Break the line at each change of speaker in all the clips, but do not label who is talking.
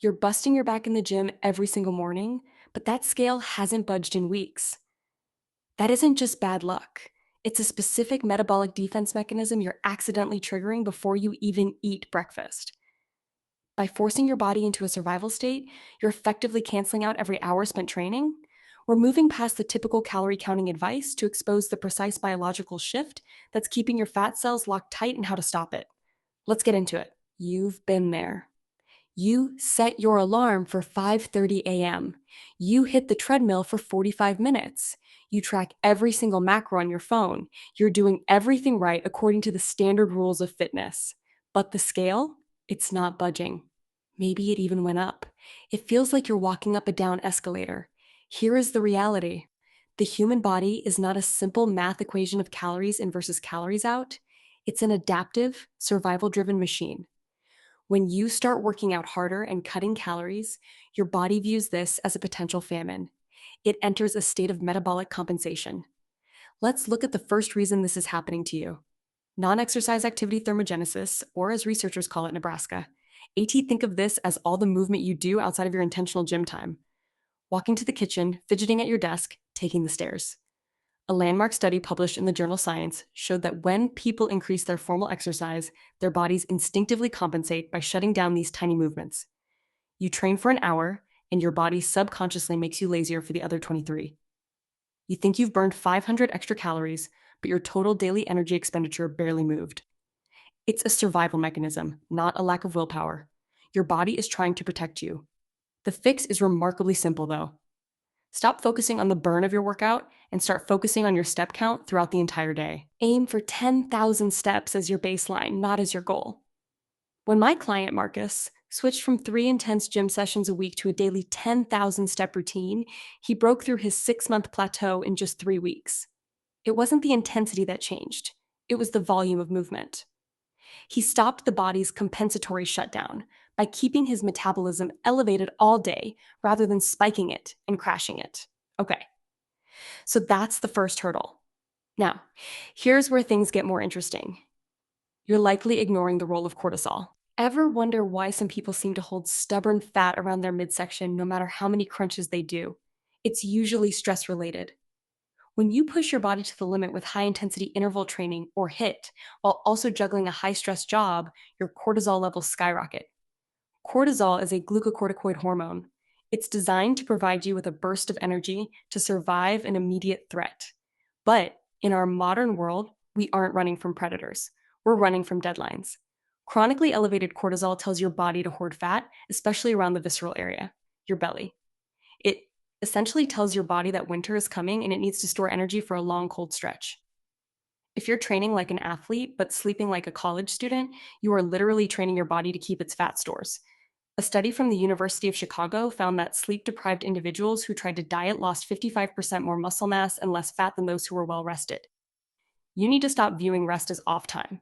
You're busting your back in the gym every single morning, but that scale hasn't budged in weeks. That isn't just bad luck. It's a specific metabolic defense mechanism you're accidentally triggering before you even eat breakfast. By forcing your body into a survival state, you're effectively canceling out every hour spent training. We're moving past the typical calorie counting advice to expose the precise biological shift that's keeping your fat cells locked tight and how to stop it. Let's get into it. You've been there. You set your alarm for 5:30 a.m. You hit the treadmill for 45 minutes. You track every single macro on your phone. You're doing everything right according to the standard rules of fitness. But the scale, it's not budging. Maybe it even went up. It feels like you're walking up a down escalator. Here is the reality. The human body is not a simple math equation of calories in versus calories out. It's an adaptive, survival driven machine. When you start working out harder and cutting calories, your body views this as a potential famine. It enters a state of metabolic compensation. Let's look at the first reason this is happening to you. Non exercise activity thermogenesis, or as researchers call it in Nebraska. AT, think of this as all the movement you do outside of your intentional gym time. Walking to the kitchen, fidgeting at your desk, taking the stairs. A landmark study published in the journal Science showed that when people increase their formal exercise, their bodies instinctively compensate by shutting down these tiny movements. You train for an hour, and your body subconsciously makes you lazier for the other 23. You think you've burned 500 extra calories, but your total daily energy expenditure barely moved. It's a survival mechanism, not a lack of willpower. Your body is trying to protect you. The fix is remarkably simple, though. Stop focusing on the burn of your workout and start focusing on your step count throughout the entire day. Aim for 10,000 steps as your baseline, not as your goal. When my client Marcus switched from 3 intense gym sessions a week to a daily 10,000 step routine, he broke through his 6-month plateau in just 3 weeks. It wasn't the intensity that changed, it was the volume of movement. He stopped the body's compensatory shutdown by keeping his metabolism elevated all day rather than spiking it and crashing it. Okay, so that's the first hurdle. Now, here's where things get more interesting. You're likely ignoring the role of cortisol. Ever wonder why some people seem to hold stubborn fat around their midsection no matter how many crunches they do? It's usually stress related. When you push your body to the limit with high intensity interval training or HIIT, while also juggling a high stress job, your cortisol levels skyrocket. Cortisol is a glucocorticoid hormone. It's designed to provide you with a burst of energy to survive an immediate threat. But in our modern world, we aren't running from predators. We're running from deadlines. Chronically elevated cortisol tells your body to hoard fat, especially around the visceral area, your belly. It essentially tells your body that winter is coming and it needs to store energy for a long, cold stretch. If you're training like an athlete but sleeping like a college student, you are literally training your body to keep its fat stores. A study from the University of Chicago found that sleep-deprived individuals who tried to diet lost 55% more muscle mass and less fat than those who were well rested. You need to stop viewing rest as off time.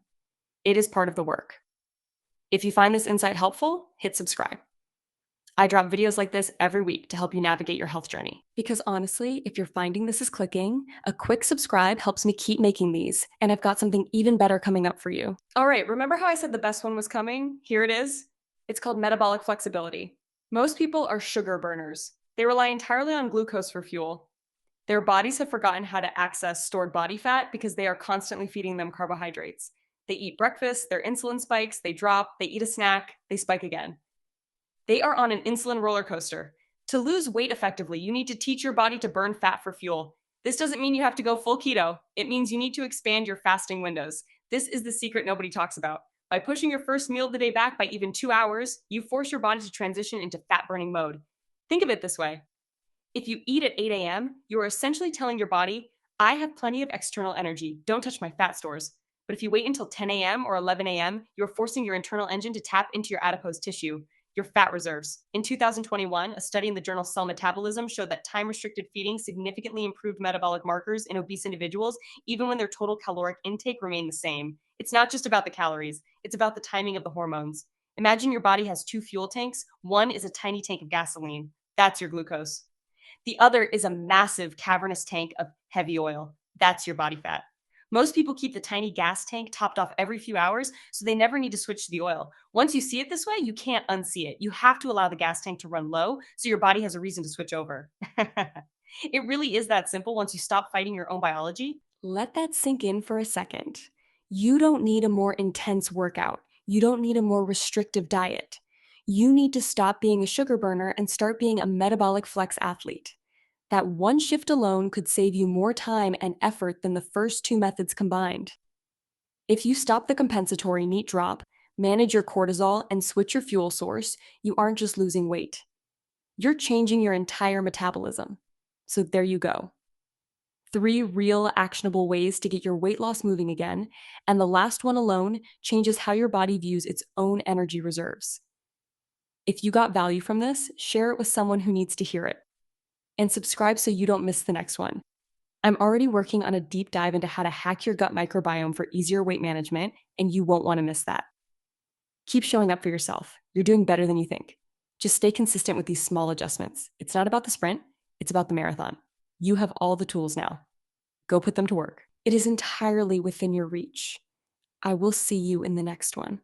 It is part of the work. If you find this insight helpful, hit subscribe. I drop videos like this every week to help you navigate your health journey. Because honestly, if you're finding this is clicking, a quick subscribe helps me keep making these, and I've got something even better coming up for you. All right, remember how I said the best one was coming? Here it is. It's called metabolic flexibility. Most people are sugar burners. They rely entirely on glucose for fuel. Their bodies have forgotten how to access stored body fat because they are constantly feeding them carbohydrates. They eat breakfast, their insulin spikes, they drop, they eat a snack, they spike again. They are on an insulin roller coaster. To lose weight effectively, you need to teach your body to burn fat for fuel. This doesn't mean you have to go full keto. It means you need to expand your fasting windows. This is the secret nobody talks about. By pushing your first meal of the day back by even 2 hours, you force your body to transition into fat burning mode. Think of it this way. If you eat at 8 a.m., you are essentially telling your body, I have plenty of external energy. Don't touch my fat stores. But if you wait until 10 a.m. or 11 a.m., you're forcing your internal engine to tap into your adipose tissue, your fat reserves. In 2021, a study in the journal Cell Metabolism showed that time-restricted feeding significantly improved metabolic markers in obese individuals, even when their total caloric intake remained the same. It's not just about the calories, it's about the timing of the hormones. Imagine your body has two fuel tanks. One is a tiny tank of gasoline. That's your glucose. The other is a massive cavernous tank of heavy oil. That's your body fat. Most people keep the tiny gas tank topped off every few hours, so they never need to switch to the oil. Once you see it this way, you can't unsee it. You have to allow the gas tank to run low so your body has a reason to switch over. It really is that simple once you stop fighting your own biology. Let that sink in for a second. You don't need a more intense workout. You don't need a more restrictive diet. You need to stop being a sugar burner and start being a metabolic flex athlete. That one shift alone could save you more time and effort than the first two methods combined. If you stop the compensatory NEAT drop, manage your cortisol, and switch your fuel source, you aren't just losing weight. You're changing your entire metabolism. So there you go. 3 real actionable ways to get your weight loss moving again, and the last one alone changes how your body views its own energy reserves. If you got value from this, share it with someone who needs to hear it, and subscribe so you don't miss the next one. I'm already working on a deep dive into how to hack your gut microbiome for easier weight management, and you won't want to miss that. Keep showing up for yourself. You're doing better than you think. Just stay consistent with these small adjustments. It's not about the sprint, it's about the marathon. You have all the tools now. Go put them to work. It is entirely within your reach. I will see you in the next one.